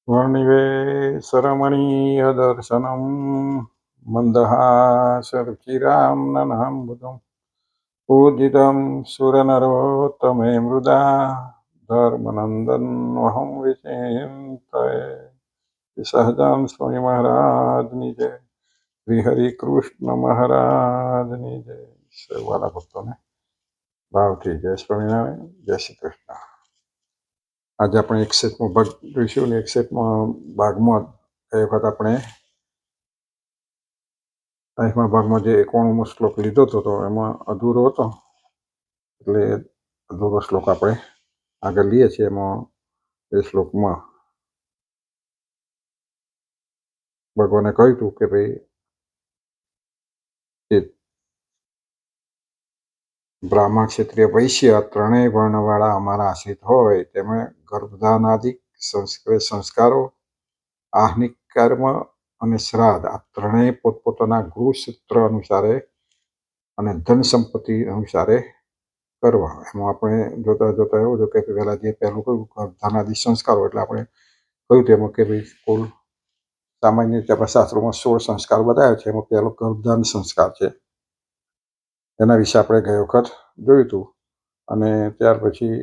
वर्णिवेशरमणीयदर्शनं मन्दहासरुचिरां बुधं पूजितं सुरनरोत्तमे मृदा धर्मनंदन विचिन्तये सहजान स्वामी महाराजની જય શ્રી હરિ કૃષ્ણ મહારાજની જય સર્વના ભક્તોને ભાવથી જય સ્વામિનારાયણ જય શ્રી કૃષ્ણ। આજે આપણે 61મો ભાગ જોઈશું ને 61મા ભાગમાં ગઈ વખત આપણે 8મા ભાગમાં જે 91મો શ્લોક લીધો હતો તો એમાં અધૂરો હતો એટલે અધૂરો શ્લોક આપણે આગળ લઈએ છીએ। એમાં એ શ્લોકમાં ભગવાને કહ્યું હતું કે ભાઈ જે બ્રાહ્મણ ક્ષત્રિય વૈશ્ય ત્રણેય વર્ણવાળા અમારા આશ્રિત હોય તેમણે ગર્ભધાનાદિક સંસ્કારો આહ્નિક કર્મ અને શ્રાદ્ધ આ ત્રણેય પોતપોતાના ગૃહસૂત્ર અનુસારે અને ધન સંપત્તિ અનુસારે કરવા। એમાં આપણે જોતા જોતા એવું હતું કે પહેલાં જે પહેલું કહ્યું ગર્ભધાનાદિ સંસ્કારો એટલે આપણે કહ્યું તેમાં કે ભાઈ કુલ સામાન્ય રીતે આપણા શાસ્ત્રોમાં 16 સંસ્કાર બતાવ્યા છે। એમાં પહેલો ગર્ભધાન સંસ્કાર છે, એના વિશે આપણે ગઈ વખત જોયું હતું। અને ત્યાર પછી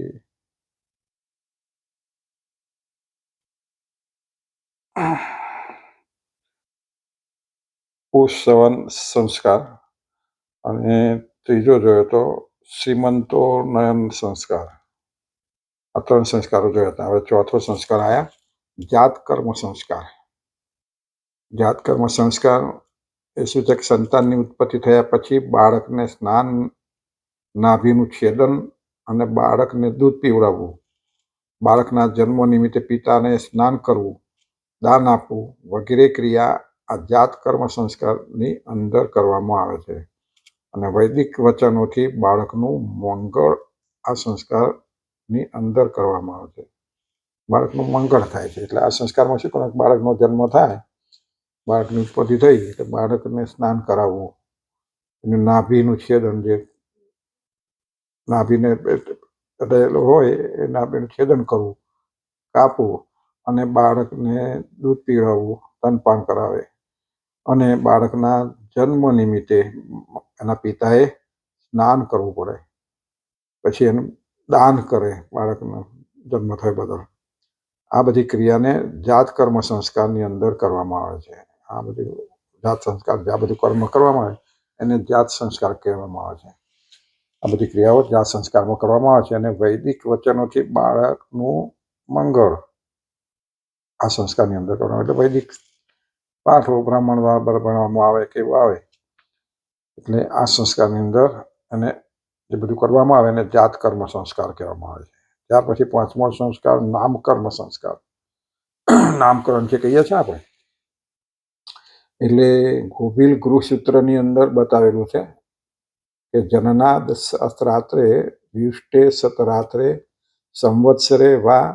પુષ્યવન સંસ્કાર અને ત્રીજો જોયો તો શ્રીમંતોનયન સંસ્કાર। આ 3 સંસ્કારો જોયા હતા। હવે ચોથો સંસ્કાર આવ્યા જાત કર્મ સંસ્કાર। જાત કર્મ સંસ્કાર એ શું છે કે સંતાનની ઉત્પત્તિ થયા પછી બાળકને સ્નાન, નાભીનું છેદન અને બાળકને દૂધ પીવડાવવું, બાળકના જન્મ નિમિત્તે પિતાને સ્નાન કરવું, દાન આપવું વગેરે ક્રિયા આ જાત કર્મ સંસ્કારની અંદર કરવામાં આવે છે। અને વૈદિક વચનોથી બાળકનું મંગળ આ સંસ્કારની અંદર કરવામાં આવે છે। બાળકનું મંગળ થાય છે એટલે આ સંસ્કારમાં શું કરવાનું, બાળકનો જન્મ થાય, બાળકની ઉત્પત્તિ થઈ એટલે બાળકને સ્નાન કરાવવું, એનું નાભીનું છેદન, જે નાભીને રહેલું હોય એ નાભીનું છેદન કરવું, કાપવું અને બાળકને દૂધ પીવડાવવું, સ્તનપાન કરાવે અને બાળકના જન્મ નિમિત્તે એના પિતાએ સ્નાન કરવું પડે, પછી એનું દાન કરે બાળકનો જન્મ થયો બદલ। આ બધી ક્રિયાને જાત કર્મ સંસ્કારની અંદર કરવામાં આવે છે। આ બધી જાત સંસ્કાર, આ બધું કર્મ કરવામાં આવે એને જાત સંસ્કાર કહેવામાં આવે છે। આ બધી ક્રિયાઓ જાત સંસ્કારમાં કરવામાં આવે છે અને વૈદિક વચનોથી બાળકનું મંગળ આ સંસ્કારની અંદર કરવામાં, એટલે વૈદિક પાઠો બ્રાહ્મણ ભણવામાં આવે કે એવું આવે એટલે આ સંસ્કારની અંદર અને જે બધું કરવામાં આવે એને જાત કર્મ સંસ્કાર કહેવામાં આવે છે। ત્યાર પછી 5મો સંસ્કાર નામકર્મ સંસ્કાર। નામકરણ જે કહીએ છીએ આપણે એટલે ગોભીલ ગૃહસૂત્રની અંદર બતાવેલું છે કે જનનાદ સહસ્ત્રાત્રે વ્યુષ્ટે સતરાત્રે સંવત્સરે વા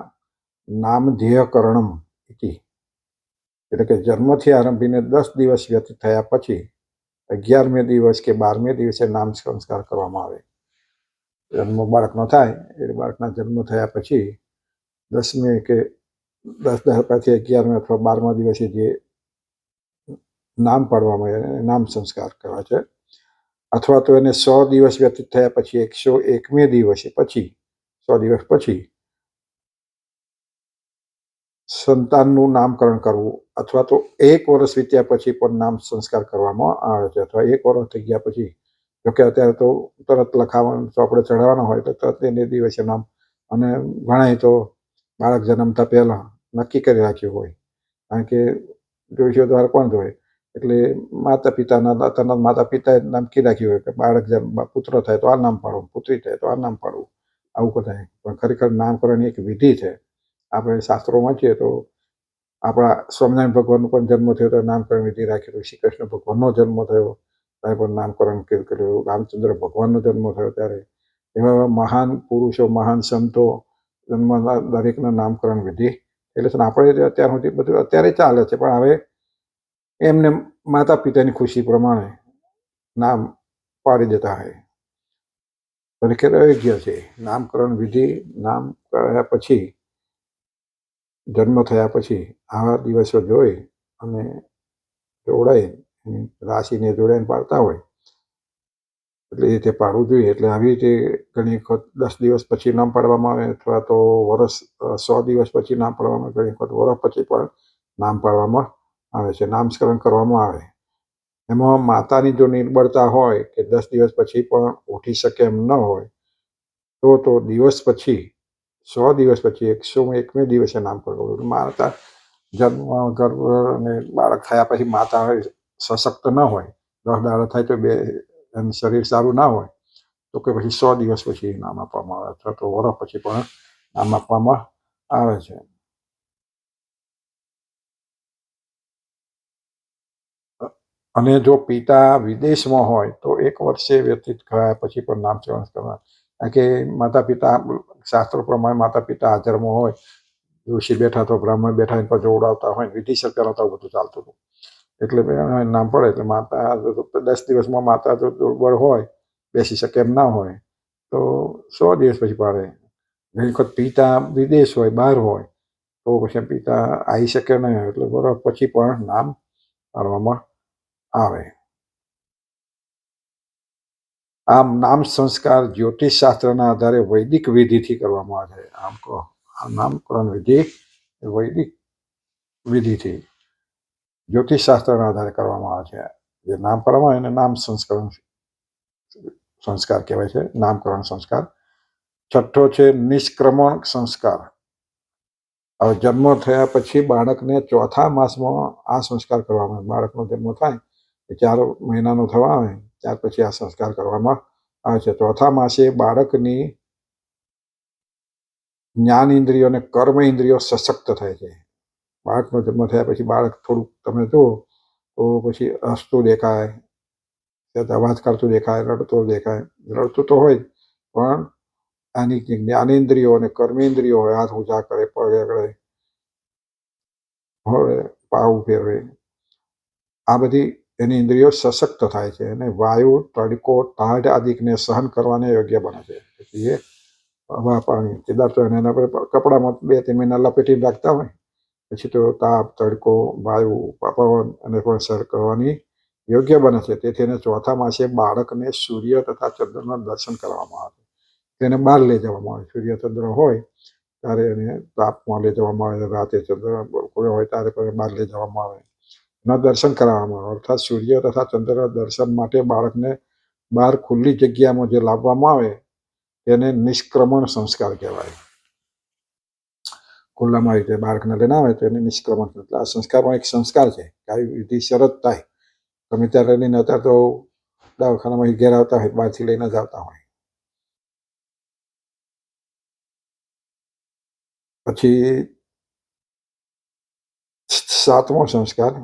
નામધેયકરણમ ઇતિ, એટલે કે જન્મથી આરંભીને 10 દિવસ વ્યતીત થયા પછી 11મે દિવસ કે 12મે દિવસે નામ સંસ્કાર કરવામાં આવે। જન્મ બાળકનો થાય એટલે બાળકના જન્મ થયા પછી 10મે કે 10 દાડા પછી 11મે અથવા 12મા દિવસે જે નામ પાડવામાં આવે એને નામ સંસ્કાર કહેવાય છે। અથવા તો એને 100 દિવસ વ્યતીત થયા પછી 101મે દિવસે પછી 100 દિવસ પછી સંતાનનું નામકરણ કરવું, અથવા તો 1 વર્ષ વીત્યા પછી પણ નામ સંસ્કાર કરવામાં આવે છે। અથવા 1 વર્ષ થઈ ગયા પછી, જોકે અત્યારે તો તરત લખાવાનું ચોપડે ચડાવવાના હોય તો તરત એને દિવસે નામ, અને ઘણાય તો બાળક જન્મતા પહેલાં નક્કી કરી રાખ્યું હોય, કારણ કે જોઈશો દ્વારા કોણ જોવે, એટલે માતા પિતાએ નક્કી રાખ્યું હોય કે બાળક પુત્ર થાય તો આ નામ પાડવું, પુત્રી થાય તો આ નામ પાડવું, આવું બધાય। પણ ખરેખર નામકરણની એક વિધિ છે। આપણે શાસ્ત્રોમાં છીએ તો આપણા સ્વામિનારાયણ ભગવાનનો પણ જન્મ થયો તો નામકરણ વિધિ રાખેલું, શ્રી કૃષ્ણ ભગવાનનો જન્મ થયો ત્યારે પણ નામકરણ કર્યું, રામચંદ્ર ભગવાનનો જન્મ થયો ત્યારે, એવા મહાન પુરુષો, મહાન સંતો જન્મના દરેકના નામકરણ વિધિ એટલે આપણે અત્યાર સુધી બધું અત્યારે ચાલે છે, પણ હવે એમને માતા પિતાની ખુશી પ્રમાણે નામ પાડી દેતા હોય, ખરેખર યોગ્ય છે। નામકરણ વિધિ નામ કર્યા પછી જન્મ થયા પછી આવા દિવસો જોઈ અને જોડાઈ રાશિને જોડાઈને પાડતા હોય એટલે એ રીતે પાડવું જોઈએ. એટલે આવી રીતે ઘણી વખત 10 દિવસ પછી નામ પાડવામાં આવે અથવા તો વર્ષ 100 દિવસ પછી નામ પાડવામાં આવે, ઘણી વખત વર્ષ પછી પણ નામ પાડવામાં આવે છે, નામકરણ કરવામાં આવે. એમાં માતાની જો નિર્બળતા હોય કે 10 દિવસ પછી પણ ઉઠી શકે એમ ન હોય તો દિવસ પછી 100 દિવસ પછી 101મે દિવસે નામ કરવું. માતા જન્મ ગર્ભ અને બાળક થયા પછી માતા સશક્ત ન હોય, 10 દાડા થાય તો એનું શરીર સારું ના હોય તો કે પછી 100 દિવસ પછી નામ આપવામાં આવે અથવા તો વર્ષ પછી પણ નામ આપવામાં આવે છે. અને જો પિતા વિદેશમાં હોય તો 1 વર્ષે વ્યતીત થયા પછી પણ નામકરણ કરવા. કારણ કે માતા પિતા શાસ્ત્રો પ્રમાણે માતા પિતા હાજરમાં હોય, ઋષિ બેઠા તો બ્રાહ્મણ બેઠા એની પર જોડાવતા હોય, વિધિસર કરાવતા બધું ચાલતું હતું. એટલે નામ પડે એટલે માતા 10 દિવસમાં માતા જો દુર્બળ હોય, બેસી શકે એમ ના હોય તો 100 દિવસ પછી પાડે. ઘણી વખત પિતા વિદેશ હોય, બહાર હોય તો પછી પિતા આવી શકે નહીં, એટલે વર્ષ પછી પણ નામ પાડવામાં આવે. આમ નામ સંસ્કાર જ્યોતિષ શાસ્ત્રના આધારે વૈદિક વિધિથી કરવામાં આવે છે. આમ કહો આ નામકરણ વિધિ વૈદિક વિધિથી જ્યોતિષ શાસ્ત્રના આધારે કરવામાં આવે છે. જે નામ પાડવામાં આવે એને નામ સંસ્કાર કહેવાય છે, નામકરણ સંસ્કાર. છઠ્ઠો છે નિષ્ક્રમણ સંસ્કાર. હવે જન્મ થયા પછી બાળકને ચોથા માસમાં આ સંસ્કાર કરવામાં આવે. બાળકનો જન્મ થાય 4 મહિનાનો થવા આવે ત્યાર પછી આ સંસ્કાર કરવામાં આવે છે. ચોથા માસે બાળકની જ્ઞાન ઇન્દ્રિયો અને કર્મ ઇન્દ્રિયો સશક્ત થાય છે. બાળકનો જન્મ થયા પછી બાળક થોડુંક તમે જુઓ તો પછી હસતું દેખાય, અવાજ કરતું દેખાય, રડતું દેખાય. રડતું તો હોય પણ આની જ્ઞાનેન્દ્રિયો અને કર્મેન્દ્રિયો હોય, હાથ ઊંચા કરે, પગ આગળ હવે પાવ ફેરવે, આ બધી એની ઇન્દ્રિયો સશક્ત થાય છે અને વાયુ, તડકો, ટાઢ આદિને સહન કરવાને યોગ્ય બને છે. પછી એ હવા, પાણી કેદાર તો એના પર કપડામાં 2-3 મહિના લપેટીને રાખતા હોય, પછી તો તાપ, તડકો, વાયુ, પવન અને પણ સહન કરવાની યોગ્ય બને છે. તેથી એને ચોથા માસે બાળકને સૂર્ય તથા ચંદ્રના દર્શન કરવામાં આવે. તેને બહાર લઈ જવામાં આવે. સૂર્ય ચંદ્ર હોય ત્યારે એને તાપમાં લઈ જવામાં આવે, રાતે ચંદ્ર કોઈ હોય ત્યારે પણ બહાર લઈ જવામાં આવે, એના દર્શન કરાવવામાં આવે. અર્થાત સૂર્ય તથા ચંદ્રના દર્શન માટે બાળકને બહાર ખુલ્લી જગ્યામાં જે લાવવામાં આવે તેને નિષ્ક્રમણ સંસ્કાર કહેવાય. ખુલ્લામાં રીતે બાળકને લઈને આવે તો એને નિષ્ક્રમણ. એટલે આ સંસ્કારમાં એક સંસ્કાર છે કે આવી વિધિ શરત થાય. ગમે ત્યારે લઈને અત્યારે તો દવાખાનામાં ઘેર આવતા હોય, બહારથી લઈને જ આવતા હોય. પછી 7મો સંસ્કાર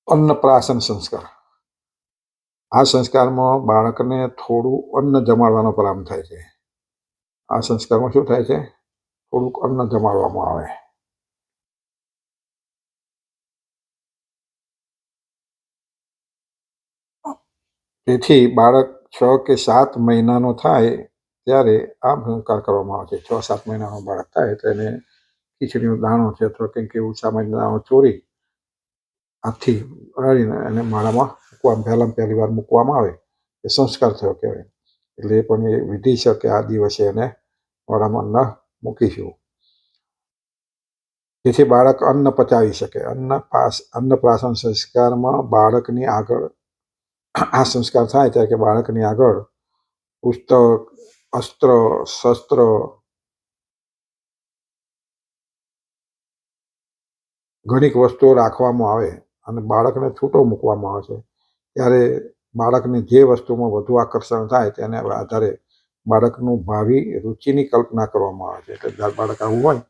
અન્નપ્રાશન સંસ્કાર. આ સંસ્કારમાં બાળકને થોડું અન્ન જમાડવાનો પ્રારંભ થાય છે. આ સંસ્કારમાં શું થાય છે? થોડુંક અન્ન જમાડવામાં આવે. તેથી બાળક 6 કે 7 મહિનાનો થાય ત્યારે આ સંસ્કાર કરવામાં આવે છે. 6-7 મહિનાનો બાળક થાય એટલે એને ખીચડીનો દાણો છે અથવા કંઈક એવું સામાન્ય દાણો ચોરી હાથથી અડાડીને એને માળામાં પહેલી વાર મૂકવામાં આવે એ સંસ્કાર થયો કહેવાય. એટલે એ પણ એ વિધિ છે કે આ દિવસે એને માળામાં ન મૂકીશું. જેથી બાળક અન્ન પચાવી શકે. અન્નપ્રાશન સંસ્કારમાં બાળકની આગળ આ સંસ્કાર થાય ત્યારે કે બાળકની આગળ પુસ્તક, અસ્ત્ર, શસ્ત્ર, ઘણીક વસ્તુઓ રાખવામાં આવે અને બાળકને છૂટો મૂકવામાં આવે છે. ત્યારે બાળકને જે વસ્તુમાં વધુ આકર્ષણ થાય તેને આધારે બાળકનું ભાવિ રુચિની કલ્પના કરવામાં આવે છે. એટલે બાળક આવું હોય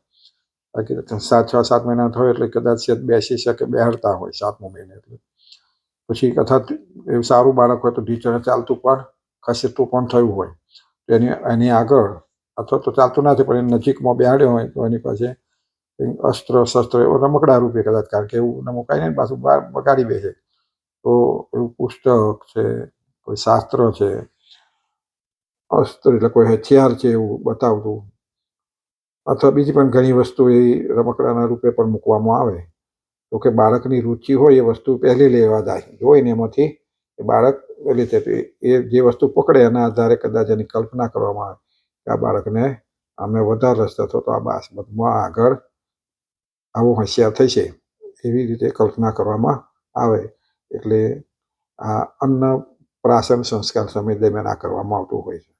બાકી 6-7 મહિના થયો એટલે કદાચ બેસી શકે, બેહાડતા હોય 7મો મહિને. એટલે પછી કદાચ એવું સારું બાળક હોય તો ઢીચણે ચાલતું પણ ખસેડતું પણ થયું હોય તો એની આગળ અથવા તો ચાલતું નથી પણ એની નજીકમાં બેહાડ્યો હોય તો એની પાસે અસ્ત્ર શસ્ત્ર એવો રમકડા રૂપે કદાચ, કારણ કે એવું મુકાય ને પાછું બહાર બગાડી બેસે. તો એવું પુસ્તક છે, કોઈ શાસ્ત્ર છે, અસ્ત્ર એટલે કોઈ હથિયાર છે એવું બતાવતું, અથવા બીજી પણ ઘણી વસ્તુ એ રમકડાના રૂપે પણ મૂકવામાં આવે. તો કે બાળકની રુચિ હોય એ વસ્તુ પહેલી લેવા જાય, જોઈને એમાંથી એ બાળક એ જે વસ્તુ પકડે એના આધારે કદાચ એની કલ્પના કરવામાં આવે કે આ બાળકને આમે વધારે રસ થતો તો આ બાબતમાં આગળ આવો હોશિયાર થશે, એવી રીતે કલ્પના કરવામાં આવે. એટલે આ અન્નપ્રાશન સંસ્કાર સમય દરમિયાન આ કરવામાં આવતું હોય છે.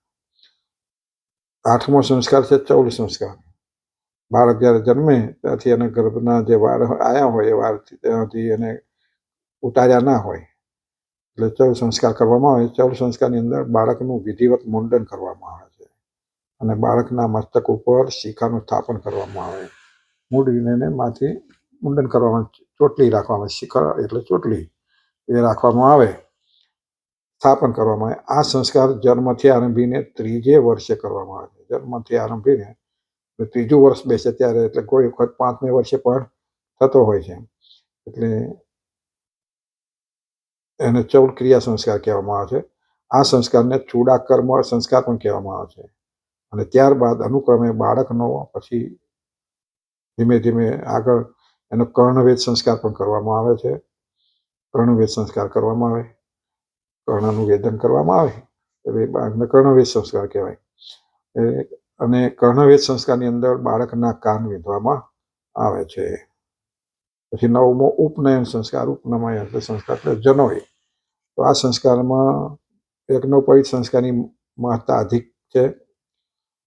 8મો સંસ્કાર છે ચૌલ સંસ્કાર. બાળક જ્યારે જન્મે ત્યારથી એના ગર્ભના જે વાળ આવ્યા હોય એ વાળથી ત્યાંથી એને ઉતાર્યા ના હોય, એટલે ચૌલ સંસ્કાર કરવામાં આવે. ચૌલ સંસ્કારની અંદર બાળકનું વિધિવત મુંડન કરવામાં આવે છે અને બાળકના મસ્તક ઉપર શિખાનું સ્થાપન કરવામાં આવે. મૂડીને એને માથી મુંડન કરવામાં, ચોટલી રાખવામાં, શિખા એટલે ચોટલી એ રાખવામાં આવે, સ્થાપન કરવામાં આવે. આ સંસ્કાર જન્મથી આરંભીને 3જે વર્ષે કરવામાં આવે છે. જન્મથી આરંભીને ત્રીજું વર્ષ બેસે ત્યારે, એટલે કોઈ વખત 5મે વર્ષે પણ થતો હોય છે. એટલે એને ચૌલ ક્રિયા સંસ્કાર કહેવામાં આવે છે. આ સંસ્કારને ચૂડાકર્મ સંસ્કાર પણ કહેવામાં આવે છે. અને ત્યારબાદ અનુક્રમે બાળકનો પછી ધીમે ધીમે આગળ એનો કર્ણવેદ સંસ્કાર પણ કરવામાં આવે છે. કર્ણવેદ સંસ્કાર કરવામાં આવે, કર્ણનું વેદન કરવામાં આવે, એટલે બાળકને કર્ણવેદ સંસ્કાર કહેવાય. અને કર્ણવેદ સંસ્કારની અંદર બાળકના કાન વિંધવામાં આવે છે. પછી 9મો ઉપનયન સંસ્કાર. ઉપનયન એટલે સંસ્કાર એટલે જનોઈ. તો આ સંસ્કારમાં યજ્ઞોપવિત સંસ્કારની મહત્તા અધિક છે.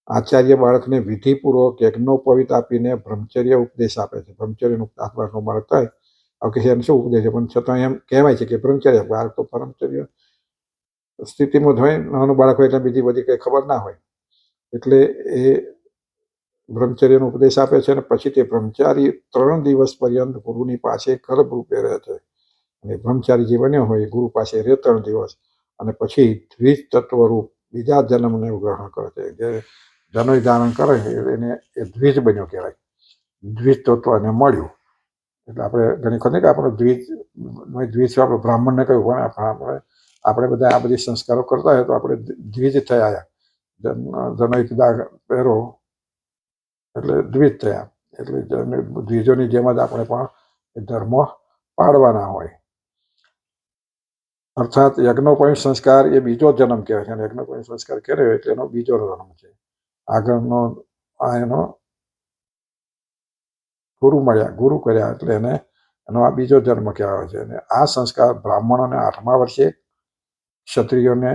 આચાર્ય બાળકને વિધિપૂર્વક યજ્ઞોપવિત આપીને બ્રહ્મચર્ય ઉપદેશ આપે છે. બ્રહ્મચર્યનો આપવાનો બાળક થાય, કે એને શું ઉપદેશ છે, પણ છતાં એમ કહેવાય છે કે બ્રહ્મચર્ય. બાળક તો બ્રહ્મચર્ય સ્થિતિમાં જ હોય, નાનું બાળક હોય એટલે બીજી બધી કંઈ ખબર ના હોય, એટલે એ બ્રહ્મચર્યનો ઉપદેશ આપે છે. અને પછી તે બ્રહ્મચારી 3 દિવસ પર્યંત ગુરુની પાસે ગર્ભ રૂપે રહે છે. અને બ્રહ્મચારી જે બન્યો હોય એ ગુરુ પાસે રહે 3 દિવસ, અને પછી દ્વિજ તત્વરૂપ બીજા જન્મને ગ્રહણ કરે છે. જે જનોઈ ધારણ કરે એને એ દ્વિજ બન્યો કહેવાય. દ્વિજ તત્વ એને મળ્યું. એટલે આપણે ઘણી વખત કે આપણો દ્વિજ આપણે બ્રાહ્મણને કહ્યું, આપણે બધા આ બધી સંસ્કારો કરતા હોય તો આપણે દ્વિજ થયા. જનોઈ કીધા પહેરો એટલે દ્વિજ થયા. એટલે દ્વિજોની જેમ જ આપણે પણ ધર્મ પાળવાના હોય. અર્થાત યજ્ઞોપવિત સંસ્કાર એ બીજો જન્મ કહેવાય છે. અને યજ્ઞોપવિત સંસ્કાર કર્યો એટલે એનો બીજો જન્મ છે. આગળનો આ એનો ગુરુ મળ્યા, ગુરુ કર્યા એટલે એનો આ બીજો જન્મ કહેવાય છે. અને આ સંસ્કાર બ્રાહ્મણોને 8મા વર્ષે, ક્ષત્રિયોને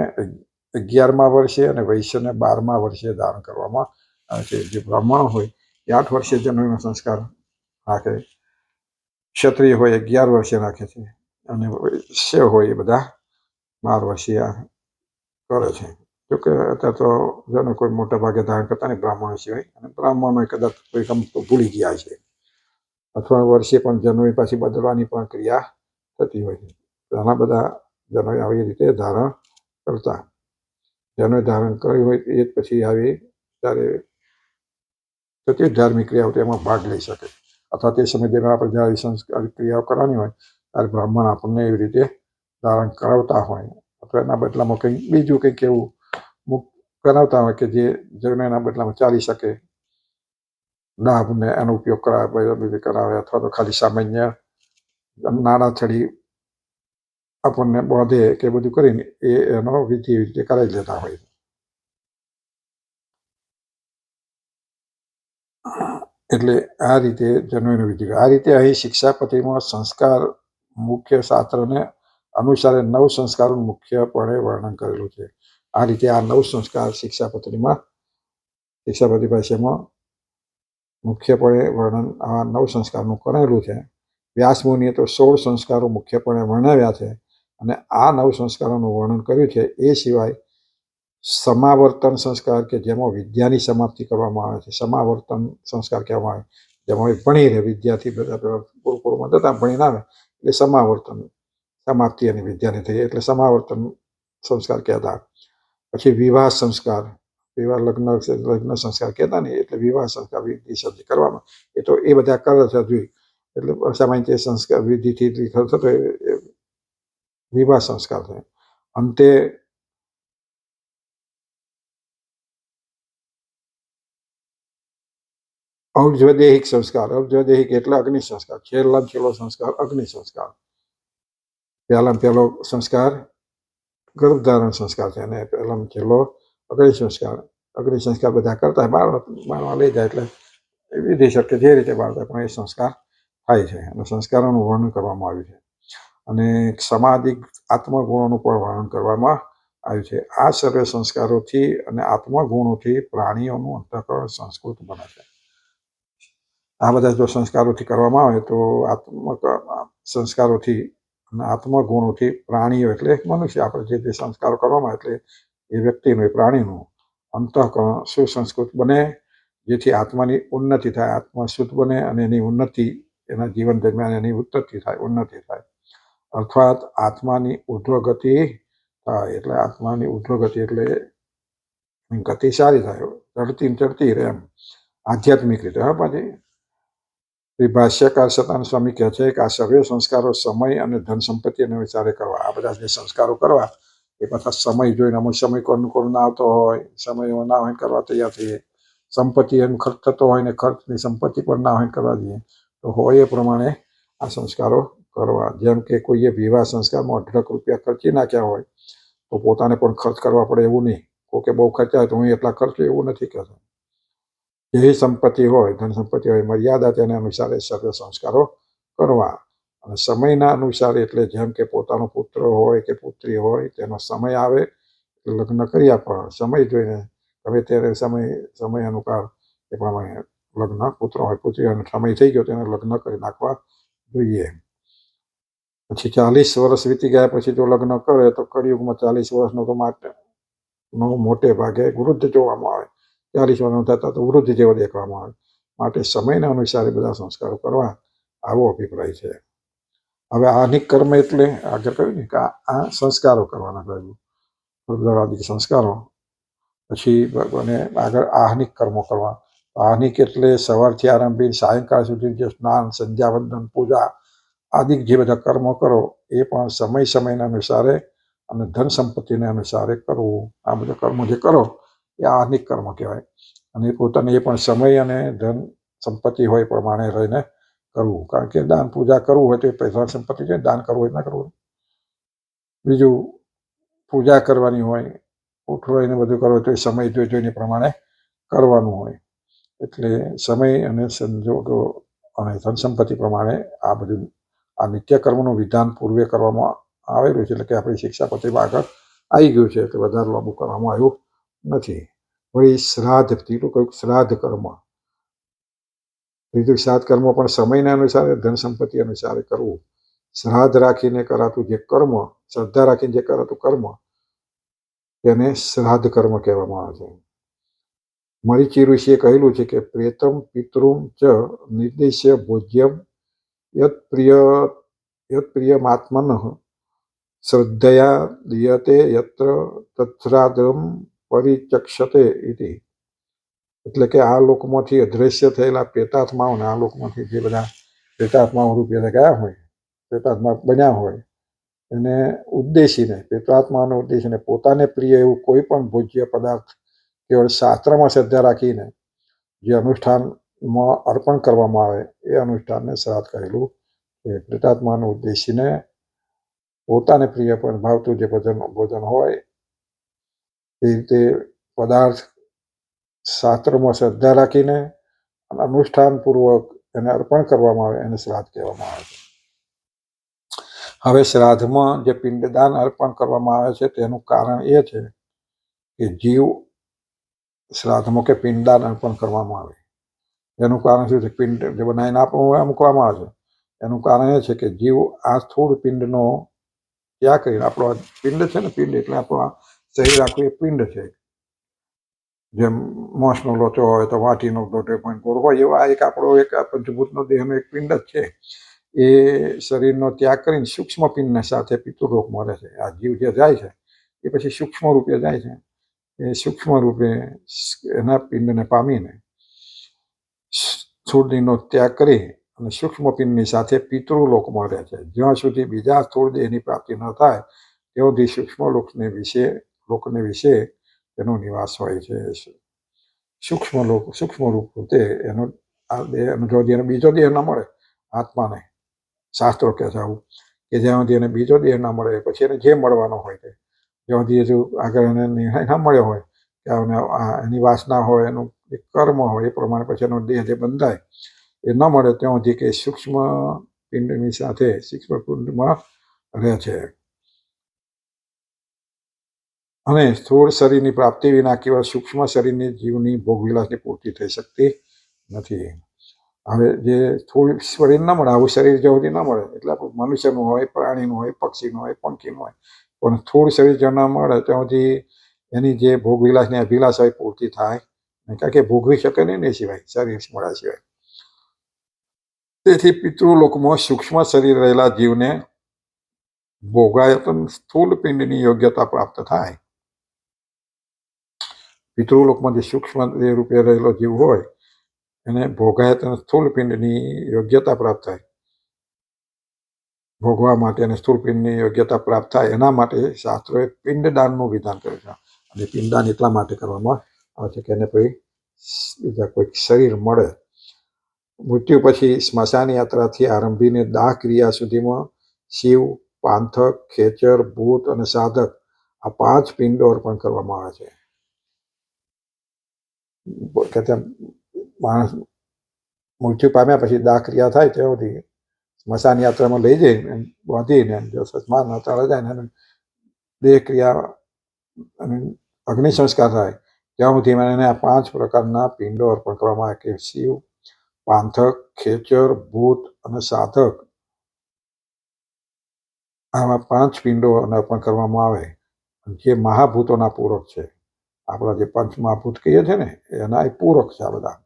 11મા વર્ષે અને વૈશ્યને 12મા વર્ષે ધારણ કરવામાં આવે છે. જે બ્રાહ્મણો હોય એ 8 વર્ષે જન્મનો સંસ્કાર રાખે, ક્ષત્રિય હોય 11 વર્ષે રાખે છે, અને વૈશ્ય હોય એ બધા 12 વર્ષે કરે છે. જોકે અત્યારે તો જેને કોઈ મોટા ભાગે ધારણ કરતા નહીં બ્રાહ્મણો સિવાય, અને બ્રાહ્મણો કદાચ કોઈ અમુક તો ભૂલી ગયા છે, અથવા વર્ષે પણ જનોઈ પાછી બદલવાની પણ ક્રિયા થતી હોય છે. ઘણા બધા જનોઈ આવી રીતે ધારણ કરતા. જનોઈ ધારણ કરી હોય એ જ પછી આવી ત્યારે થતી ધાર્મિક ક્રિયાઓ એમાં ભાગ લઈ શકે, અથવા તે સમય દરમિયાન આપણે જ્યારે સંસ્કાર ક્રિયાઓ કરવાની હોય ત્યારે બ્રાહ્મણ આપણને એવી રીતે ધારણ કરાવતા હોય, અથવા એના બદલામાં કંઈક બીજું કંઈક એવું કરાવતા હોય કે જે એના બદલામાં ચાલી શકે, લાભને એનો ઉપયોગ કરાવે, અથવા તો ખાલી સામાન્ય નાણાં છડી આપણને બોધે કે બધું કરીને એનો વિધિ રીતે કરાવી લેતા હોય. એટલે આ રીતે જનોઈનો વિધિ. આ રીતે અહીં શિક્ષાપત્રીમાં સંસ્કાર મુખ્ય શાસ્ત્રને અનુસારે 9 સંસ્કારોનું મુખ્યપણે વર્ણન કરેલું છે. આ રીતે આ 9 સંસ્કાર શિક્ષાપત્રી ભાષામાં મુખ્યપણે વર્ણન આ 9 સંસ્કારનું કરેલું છે. વ્યાસમુનિએ તો 16 સંસ્કારો મુખ્યપણે વર્ણવ્યા છે, અને આ 9 સંસ્કારોનું વર્ણન કર્યું છે. એ સિવાય સમાવર્તન સંસ્કાર, કે જેમાં વિદ્યાની સમાપ્તિ કરવામાં આવે છે, સમાવર્તન સંસ્કાર કહેવામાં આવે, જેમાં ભણી રહે વિદ્યાર્થી, બધા ગુરુકુળમાં જતા ભણીને આવે એટલે સમાવર્તન, સમાપ્તિ એની વિદ્યાની થઈ એટલે સમાવર્તન સંસ્કાર કહેતા. પછી વિવાહ સંસ્કાર, વિવાહ લગ્ન સંસ્કાર કહેતા ને, એટલે વિવાહ સંસ્કાર વિધિ શબ્દ કરવામાં, એ તો એ બધા કરે છે હજુ, એટલે સામાન્ય તે સંસ્કાર વિધિથી થતો એ વિવાહ સંસ્કાર છે. અંતે ઔજ્વદેહિક સંસ્કાર, ઔજ્વદેહિક એટલે અગ્નિ સંસ્કાર, છેલ્લો સંસ્કાર અગ્નિ સંસ્કાર. પહેલો સંસ્કાર ગર્ભધારણ સંસ્કાર છે, અને પહેલામાં છેલ્લો અગ્નિ સંસ્કાર બધા કરતા બાળવા લઈ જાય, એટલે વિધિ શકે જે રીતે બાળતા પણ એ સંસ્કાર થાય છે, અને સંસ્કારોનું વર્ણન કરવામાં આવ્યું છે, અને સામાજિક આત્મગુણોનું પણ વર્ણન કરવામાં આવ્યું છે. આ સર્વે સંસ્કારોથી અને આત્મગુણોથી પ્રાણીઓનું અંતઃકરણ સંસ્કૃત બને છે. આ બધા જો સંસ્કારોથી કરવામાં આવે તો સંસ્કારોથી અને આત્મગુણોથી પ્રાણીઓ એટલે મનુષ્ય, આપણે જે સંસ્કારો કરવામાં એટલે એ વ્યક્તિનું, એ પ્રાણીનું અંતઃકરણ સુસંસ્કૃત બને, જેથી આત્માની ઉન્નતિ થાય, આત્મા શુદ્ધ બને, અને એની ઉન્નતિ એના જીવન દરમિયાન એની ઉન્નતિ થાય, અર્થાત આત્માની ઉર્ધ્વગતિ થાય. એટલે આત્માની ઉર્ધ્વગતિ એટલે ગતિ સારી થાય, ચડતી રહે એમ આધ્યાત્મિક રીતે. હા, પછી ભાષ્યકાર સતાનંદ સ્વામી કહે છે કે આ સર્વે સંસ્કારો સમય અને ધન સંપત્તિને વિચારે કરવા. આ બધા જે સંસ્કારો કરવા એ પાછા સમય જોઈને, અમુક સમય કોણ ના આવતો હોય, સમય ના હોય કરવા તૈયાર થઈએ, સંપત્તિ એમ ખર્ચ થતો હોય ને ખર્ચની સંપત્તિ પણ ના હોય કરવા દઈએ, તો હોય એ પ્રમાણે આ સંસ્કારો કરવા. જેમ કે કોઈએ વિવાહ સંસ્કારમાં 18 રૂપિયા ખર્ચી નાખ્યા હોય તો પોતાને પણ ખર્ચ કરવા પડે એવું નહીં. કોકે બહુ ખર્ચાય તો હું એટલા ખર્ચું એવું નથી કહેતો. જેવી સંપત્તિ હોય, ધન સંપત્તિ હોય, મર્યાદા તેને અનુસારે સર્વ સંસ્કારો કરવા. અને સમયના અનુસાર એટલે જેમ કે પોતાનો પુત્ર હોય કે પુત્રી હોય, તેનો સમય આવે લગ્ન કરી આપવા. સમય જોઈને હવે ત્યારે સમય અનુસાર એ પ્રમાણે લગ્ન, પુત્ર હોય પુત્રી હોય, સમય થઈ ગયો તેને લગ્ન કરી નાખવા જોઈએ. પછી 40 વર્ષ વીતી ગયા પછી જો લગ્ન કરે તો કળિયુગમાં 40 વર્ષનો તો મોટે ભાગે વૃદ્ધ જોવામાં આવે. 40 વર્ષનો થતા તો વૃદ્ધ જેવો દેખવામાં આવે. માટે સમયના અનુસાર બધા સંસ્કારો કરવા, આવો અભિપ્રાય છે. હવે આનિક કર્મ એટલે આગળ કહ્યું ને કે આ સંસ્કારો કરવાના કહ્યું, સંસ્કારો. પછી અને આગળ આહનિક કર્મો કરવા. આહનિક એટલે સવારથી આરંભી સાયંકાળ સુધી જે સ્નાન, સંધ્યાવંદન, પૂજા આદિ જે બધા કર્મો કરો એ પણ સમયના અનુસારે અને ધન સંપત્તિને અનુસારે કરવું. આ બધા કર્મો જે કરો એ આહનિક કર્મ કહેવાય, અને પોતાને એ પણ સમય અને ધન સંપત્તિ હોય પ્રમાણે રહીને કરવું. કારણ કે દાન પૂજા કરવું હોય તો એ પૈસા સંપત્તિ છે, દાન કરવું હોય ના કરવું. બીજું પૂજા કરવાની હોય, ઉઠવાઈને બધું કરવું હોય તો એ સમય જોઈને પ્રમાણે કરવાનું હોય. એટલે સમય અને સંજોગો અને ધન સંપત્તિ પ્રમાણે આ બધું આ નિત્ય કર્મનું વિધાન પૂર્વે કરવામાં આવેલું છે. એટલે કે આપણી શિક્ષાપત્રીમાં આગળ આવી ગયું છે, એટલે વધારે લાંબુ કરવામાં આવ્યું નથી. વળી શ્રાદ્ધ, ત્રીજું કહ્યું શ્રાદ્ધ કર્મ. ત્રીજું શ્રાદ્ધ કર્મ પણ સમયના અનુસારે ધન સંપત્તિ અનુસારે કરવું. શ્રાદ્ધ રાખીને કરાતું જે કર્મ, શ્રદ્ધા રાખીને જે કરાતું કર્મ, તેને શ્રાદ્ધ કર્મ કહેવામાં આવે છે. મરીચી ઋષિએ કહેલું છે કે પ્રેતમ પિતૃમ ચ નિર્દેશ્ય ભોજ્યમ યત પ્રિયમાત્મન શ્રદ્ધયા દીયતે યત્ર તત્શ્રાદ્ધમ પરિચક્ષતે ઇતિ. એટલે કે આ લોકમાંથી અદ્રશ્ય થયેલા પ્રેતાત્માઓને, આ લોકમાંથી જે બધા પ્રેતાત્માઓ રૂપે ગયા હોય, પ્રેતાત્મા બન્યા હોય, એને ઉદ્દેશીને, પ્રેતાત્માઓને ઉદ્દેશીને પોતાને પ્રિય એવું કોઈ પણ ભોજ્ય પદાર્થ કેવળ શાસ્ત્રમાં શ્રદ્ધા રાખીને જે અનુષ્ઠાનમાં અર્પણ કરવામાં આવે એ અનુષ્ઠાનને શ્રાદ્ધ કહેલું છે. પ્રેતાત્માને ઉદ્દેશીને પોતાને પ્રિય પણ ભાવતું જે ભોજન હોય એ રીતે પદાર્થ શાસ્ત્રમાં શ્રદ્ધા રાખીને અનુષ્ઠાનપૂર્વક એને અર્પણ કરવામાં આવે એને શ્રાદ્ધ કહેવામાં આવે છે. હવે શ્રાદ્ધમાં જે પિંડદાન અર્પણ કરવામાં આવે છે તેનું કારણ એ છે કે જીવ શ્રાદ્ધમાં કે પિંડદાન અર્પણ કરવામાં આવે, એનું કારણ શું છે? પિંડ જે બનાવીને મૂકવામાં આવે છે, એનું કારણ એ છે કે જીવ આ સ્થૂળ પિંડનો ત્યાગ કરીને, આપણો પિંડ છે ને, પિંડ એટલે આપણું શરીર આખું એ પિંડ છે. જેમ માંસનો લોચો હોય તો વાટીનો ગોળ હોય, એવો આ એક આપણો એક પંચભૂતનો દેહનો એક પિંડ જ છે. એ શરીરનો ત્યાગ કરીને સૂક્ષ્મ પિંડને સાથે પિતૃલોકમાં રહે છે. આ જીવ જે જાય છે એ પછી સૂક્ષ્મ રૂપે જાય છે, એ સૂક્ષ્મ રૂપે એના પિંડને પામીને સ્થૂળદેહનો ત્યાગ કરી અને સૂક્ષ્મ પિંડની સાથે પિતૃલોકમાં રહે છે. જ્યાં સુધી બીજા સ્થૂળ દેહની પ્રાપ્તિ ન થાય ત્યાં સુધી સૂક્ષ્મ લોકને વિશે તેનો નિવાસ હોય છે. સૂક્ષ્મ રૂપ તે એનો આ દેહ જો એને બીજો દેહ ના મળે આત્માને, શાસ્ત્રો કહે છે આવું કે જ્યાં સુધી એને બીજો દેહ ના મળે પછી એને જે મળવાનો હોય તે જ્યાં સુધી હજુ આગળ એને નિર્ણય ના મળ્યો હોય કે એની વાસના હોય, એનું કર્મ હોય એ પ્રમાણે પછી એનો દેહ જે બંધાય એ ન મળે ત્યાં સુધી કે સૂક્ષ્મ પિંડની સાથે સૂક્ષ્મ પિંડમાં રહે છે. અને સ્થૂળ શરીરની પ્રાપ્તિ વિના કેવળ સૂક્ષ્મ શરીરની જીવની ભોગવિલાસની પૂર્તિ થઈ શકતી નથી. હવે જે સ્થૂળ શરીર ન મળે, આવું શરીર જ્યાં સુધી ન મળે એટલે મનુષ્યનું હોય, પ્રાણીનું હોય, પક્ષીનું હોય, પંખીનું હોય, પણ સ્થૂળ શરીર જ્યાં ન મળે ત્યાં સુધી એની જે ભોગવિલાસની અભિલાષ હોય પૂર્તિ થાય નહીં, કારણ કે ભોગવી શકે નહીં એ સિવાય, શરીર મળ્યા સિવાય. તેથી પિતૃલોકમાં સૂક્ષ્મ શરીર રહેલા જીવને ભોગાયતન સ્થૂળ પિંડની યોગ્યતા પ્રાપ્ત થાય. પિતૃલોકમાં જે સૂક્ષ્મ દેહ રૂપે રહેલો જીવ હોય એને ભોગાયતન સ્થૂળ પિંડની યોગ્યતા પ્રાપ્ત થાય. ભોગવા માટે અને સ્થૂળ પિંડની યોગ્યતા પ્રાપ્ત થાય એના માટે શાસ્ત્રોએ પિંડદાનનું વિધાન કર્યું છે. અને પિંડદાન એટલા માટે કરવામાં આવે છે કે એને બીજા કોઈક શરીર મળે. મૃત્યુ પછી સ્મશાન યાત્રાથી આરંભીને દાહ ક્રિયા સુધીમાં શિવ, પાંથક, ખેચર, ભૂત અને સાધક આ 5 પિંડો અર્પણ કરવામાં આવે છે. માણસ મૃત્યુ પામ્યા પછી દાહ ક્રિયા થાય ત્યાં સુધી સ્મશાન યાત્રામાં લઈ જઈને બાંધીને જો સ્મશાન તળે જાય ને દેહ ક્રિયા અને અગ્નિ સંસ્કાર થાય ત્યાં સુધી એને આ 5 પ્રકારના પિંડો અર્પણ કરવામાં આવે કે શિવ, પાંથક, ખેચર, ભૂત અને સાધક આવા 5 પિંડો અર્પણ કરવામાં આવે જે મહાભૂતોના પૂરક છે. આપણા જે 5 મહાભૂત કહીએ છીએ ને એના એ પૂરક છે. આ બધા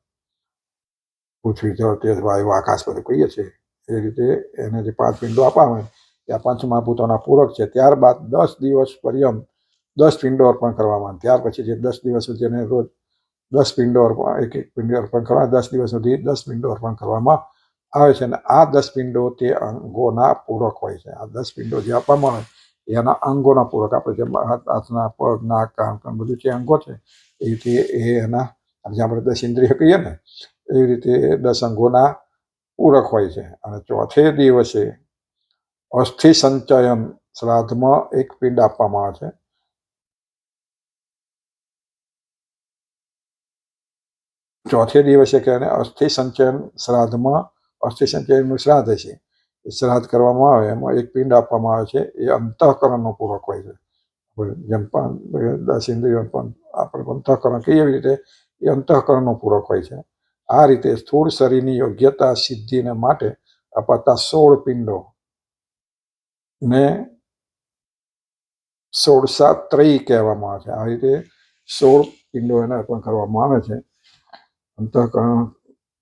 પૃથ્વી, જળ, તેજ, વાયુ, આકાશ બધું કહીએ છીએ એ રીતે એને જે 5 પિંડો આપવામાં આવે એ આ 5 મહાભૂતોના પૂરક છે. ત્યારબાદ 10 દિવસ પર્યંત 10 પિંડો અર્પણ કરવામાં આવે. ત્યાર પછી જે 10 દિવસ સુધી એને રોજ 10 પિંડો એક પિંડ અર્પણ કરવા 10 દિવસ સુધી 10 પિંડો અર્પણ કરવામાં આવે છે. અને આ 10 પિંડો તે અંગોના પૂરક હોય છે. આ 10 પિંડો જે આપવામાં આવે એના અંગોના પૂરક, આપણે જેમ હાથના, પગ, નાક, કાન બધું જે અંગો છે એ રીતે એ એના જે આપણે 10 ઇન્દ્રિય કહીએ ને એવી રીતે 10 અંગોના પૂરક હોય છે. અને ચોથે દિવસે અસ્થિ સંચયન શ્રાદ્ધમાં એક પિંડ આપવામાં આવે છે. ચોથે દિવસે કે અસ્થિ સંચયન શ્રાદ્ધમાં અસ્થિ સંચયનનું શ્રાદ્ધ છે. એ શ્રાદ્ધ કરવામાં આવે એમાં એક પિંડ આપવામાં આવે છે. એ અંતઃકરણનો પૂરક હોય છે. જેમ પણ 10 ઇન્દ્રિયો પણ આપણે અંતઃકરણ કહીએ એવી રીતે એ અંતઃકરણનો પૂરક હોય છે. આ રીતે સ્થૂળ શરીરની યોગ્યતા સિદ્ધિને માટે અપાતા 16 પિંડો ને ષોડશાત્રયી કહેવામાં આવે છે. આ રીતે 16 પિંડો એને અર્પણ કરવામાં આવે છે. અંતઃકરણ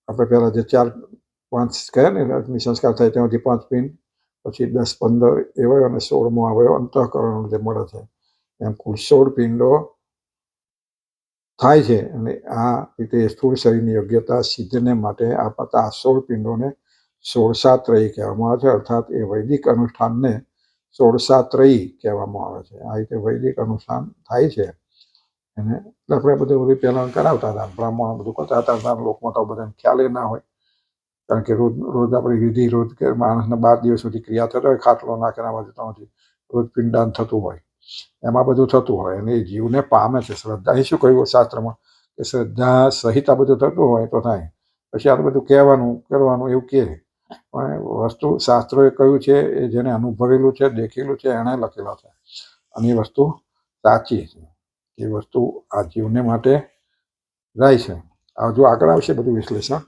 આપણે પહેલા જે 4-5 કહે ને અગ્નિ સંસ્કાર થાય ત્યાંથી 5 પિંડ, પછી 10-15 એવા અને 16મો આવે અંતઃકરણ જે મળે છે. એમ કુલ 16 પિંડો થાય છે. અને આ રીતે સ્થૂળ શરીરની યોગ્યતા સિદ્ધને માટે આપતા 16 પિંડોને ષોડશાત્રયી કહેવામાં આવે છે. અર્થાત એ વૈદિક અનુષ્ઠાનને ષોડશાત્રયી કહેવામાં આવે છે. આ રીતે વૈદિક અનુષ્ઠાન થાય છે. અને આપણે બધું પહેલાં કરાવતા હતા, બ્રાહ્મણ બધું કરતા હતા. લોકમાં તો બધાને ખ્યાલ ના હોય, કારણ કે રોજ આપણે વિધિ રોજ કે માણસને 12 દિવસ સુધી ક્રિયા થતો હોય, ખાટલો નાખેલા જતા રોજ પિંડદાન થતું હોય, એમાં બધું થતું હોય અને એ જીવને પામે છે. શ્રદ્ધા એ શું કહ્યું શાસ્ત્રમાં કે શ્રદ્ધા સહિત આ બધું થતું હોય તો થાય. પછી આ બધું કહેવાનું કરવાનું એવું કહે, પણ વસ્તુ શાસ્ત્રોએ કહ્યું છે એ જેને અનુભવેલું છે, દેખેલું છે, એણે લખેલા છે. અને એ વસ્તુ સાચી છે. એ વસ્તુ આ જીવને માટે જાય છે. આ જો આગળ આવશે બધું વિશ્લેષણ.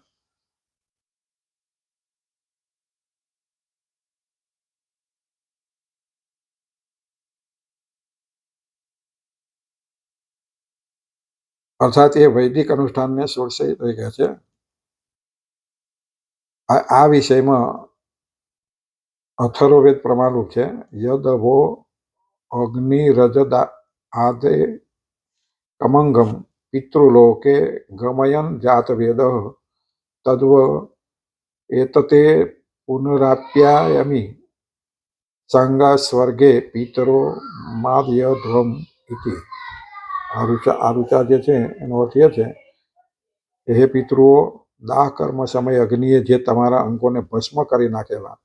અર્થાત એ વૈદિક અનુષ્ઠાનને ષોડશાત્રયી કહે છે. આ વિષયમાં અથર્વવેદ પ્રમાણરૂપ છે. યદવો અગ્નિ રજદ આદે કમંગમ પિતૃલોકે ગમયન જાતવેદ તદ્વ એતતે પુનરાપ્યાયમિ સંગા સ્વર્ગે પિતરો માદયધ્વમ ઇતિ. આરુચા જે છે એનો અર્થ એ છે કે હે પિતૃઓ, દાહ કર્મ સમયે અગ્નિએ જે તમારા અંગોને ભસ્મ કરી નાખેલા,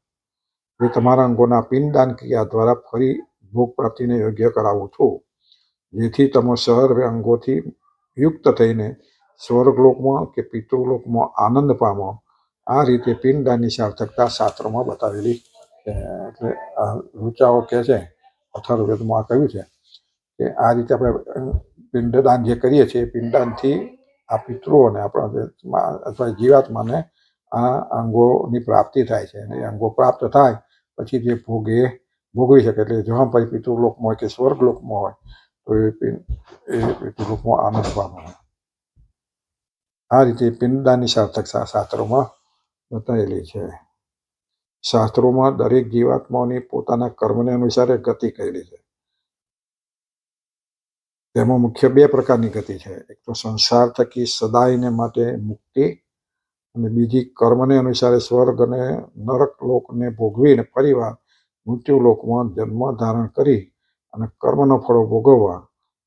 જે તમારા અંગોના પિંડદાન ક્રિયા દ્વારા ફરી ભોગ પ્રાપ્તિને યોગ્ય કરાવું છું, જેથી તમે સર્વે અંગોથી યુક્ત થઈને સ્વર્ગલોકમાં કે પિતૃલોકમાં આનંદ પામો. આ રીતે પિંડદાનની સાર્થકતા શાસ્ત્રોમાં બતાવેલી છે. એટલે ઋચાઓ કહે છે, અથર્વવેદમાં આ કહ્યું છે કે આ રીતે આપણે પિંડદાન જે કરીએ છીએ, પિંડદાનથી આ પિતૃઓને આપણા અથવા જીવાત્માને આ અંગોની પ્રાપ્તિ થાય છે. અને અંગો પ્રાપ્ત થાય પછી જે ભોગવી શકે, એટલે જો પછી પિતૃલોકમાં હોય કે સ્વર્ગલોકમાં હોય તો એ પિતૃલોકમાં આનંદ પામે. આ રીતે પિંડદાનની સાર્થકતા શાસ્ત્રોમાં બતાવેલી છે. શાસ્ત્રોમાં દરેક જીવાત્માઓની પોતાના કર્મને અનુસારે ગતિ કરેલી છે. તેમાં મુખ્ય બે પ્રકારની ગતિ છે. એક તો સંસાર થકી સદાયને માટે મુક્તિ, અને બીજી કર્મને અનુસારે સ્વર્ગ અને નરક લોકને ભોગવીને ફરીવાર મૃત્યુલોકમાં જન્મ ધારણ કરી અને કર્મનો ફળો ભોગવવા.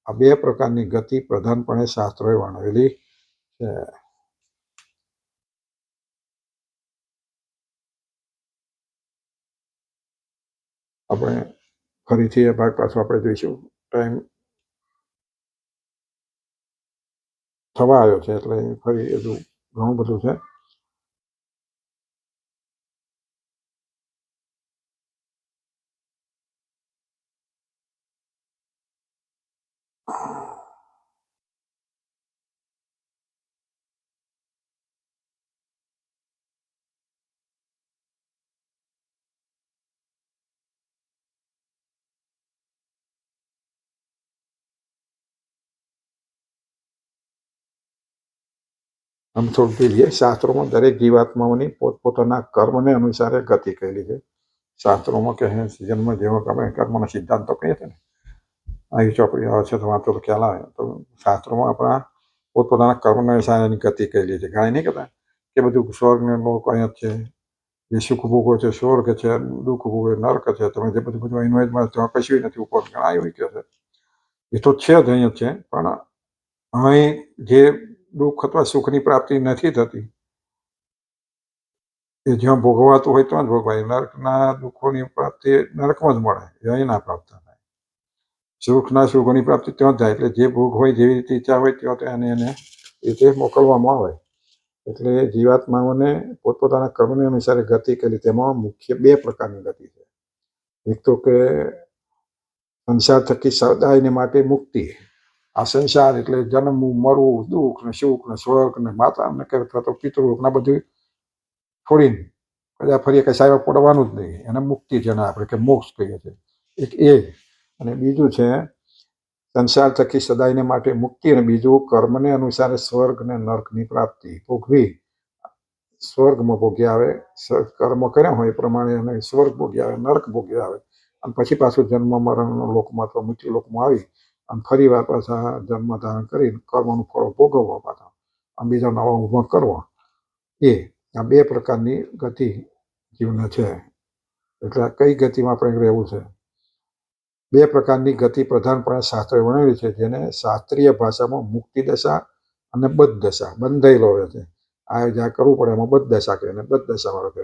આ બે પ્રકારની ગતિ પ્રધાનપણે શાસ્ત્રોએ વર્ણવેલી છે. આપણે ફરીથી એ ભાગ પાછો આપણે જોઈશું. ટાઈમ થવા આવ્યો છે એટલે ફરી હજુ ઘણું બધું છે. આમ થોડું જોઈએ, શાસ્ત્રોમાં દરેક જીવાત્માઓની પોતપોતાના કર્મને અનુસારે ગતિ કરેલી છે. શાસ્ત્રોમાં કહે જન્મ જેવો કર્મના સિદ્ધાંતો કહીએ છીએ ને, આવી ચોપડી આવે છે તો વાંચો તો ખ્યાલ આવે. તો શાસ્ત્રોમાં આપણા પોતપોતાના કર્મને અનુસાર એની ગતિ કરેલી છે. ઘણા નહીં કહેતા કે બધું સ્વર્ગને લોક અહીંયા જ છે, જે સુખ ભોગવો છે સ્વર્ગ છે, દુઃખ ભોગવે નર્ક છે, તમે જે બધું અહીંનું ત્યાં કશું નથી ઉપર. ઘણા એવું કહે છે. એ તો છે જ, અહીંયા જ છે, પણ અહીં જે દુઃખ અથવા સુખની પ્રાપ્તિ નથી થતી, એ જ્યાં ભોગવાતું હોય ત્યાં જ ભોગવાય. નર્કના દુઃખોની પ્રાપ્તિ નર્કમાં જ મળે, અહીં ના પ્રાપ્ત થાય. સુખના સુખોની પ્રાપ્તિ ત્યાં જ થાય. એટલે જે ભોગ હોય, જેવી રીતે ઈચ્છા હોય ત્યાં એને રીતે મોકલવામાં આવે. એટલે જીવાત્માઓને પોતપોતાના કર્મને અનુસારે ગતિ કરી. તેમાં મુખ્ય બે પ્રકારની ગતિ છે. એક તો કે સંસાર થકી સદાયને માટે મુક્તિ. આ સંસાર એટલે જન્મવું, મરવું, દુઃખ ને સુખ ને સ્વર્ગ ને માતા ને અથવા તો પિતૃલોક ના બધું છોડીને કદાચ ફરી કઈ સાહેબ પડવાનું જ નહીં. એને મુક્તિ જેને આપણે કે મોક્ષ કહીએ છીએ. એક એ. અને બીજું છે સંસાર થકી સદાયને માટે મુક્તિ, અને બીજું કર્મને અનુસારે સ્વર્ગ ને નર્કની પ્રાપ્તિ ભોગવી. સ્વર્ગમાં ભોગી આવે, કર્મ કર્યા હોય એ પ્રમાણે એને સ્વર્ગ ભોગી આવે, નર્ક ભોગી આવે, અને પછી પાછું જન્મ મરણનો લોકમાં અથવા મૃત્યુલોકમાં આવી અને ફરી વાર પાછા જન્મ ધારણ કરી કર્મનું ફળ ભોગવવા પાછા અને બીજા નવા ઊભા કરવા. એ આ બે પ્રકારની ગતિ જીવને છે. એટલે કઈ ગતિમાં આપણે રહેવું છે? બે પ્રકારની ગતિ પ્રધાનપણે શાસ્ત્રોએ વર્ણવેલી છે, જેને શાસ્ત્રીય ભાષામાં મુક્તિ દશા અને બદ્ધ દશા, બંધાયેલો રહે છે. આ જ્યાં કરવું પડે એમાં બદ્ધ દશા કહે, અને બદ્ધ દશા વાળો કહે.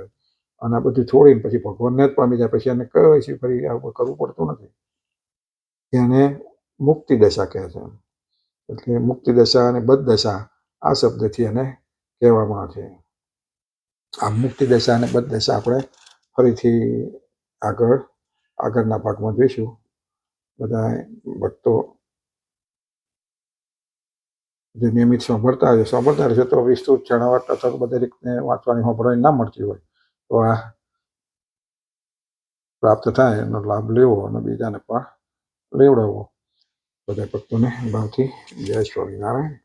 અને આ બધું છોડીને પછી ભગવાનને જ પામી જાય, પછી એને કઈ ફરી આવું કરવું પડતું નથી. એને મુક્તિ દશા કહે છે. એટલે મુક્તિ દશા અને બદ્ધ દશા આ શબ્દથી એને કહેવામાં આવે છે. આ મુક્તિ દશા અને બદ્ધ દશા આપણે ફરીથી આગળના ભાગમાં જોઈશું. બધા ભક્તો જે નિયમિત સાંભળતા રહેશે તો વિસ્તૃત જણાવટ અથવા બધી રીતને વાંચવાની સાંભળવાની ના મળતી હોય તો આ પ્રાપ્ત થાય એનો લાભ લેવો અને બીજાને પણ લેવડાવવો. બધા ભક્તોને ભાવથી જય સ્વામિનારાયણ.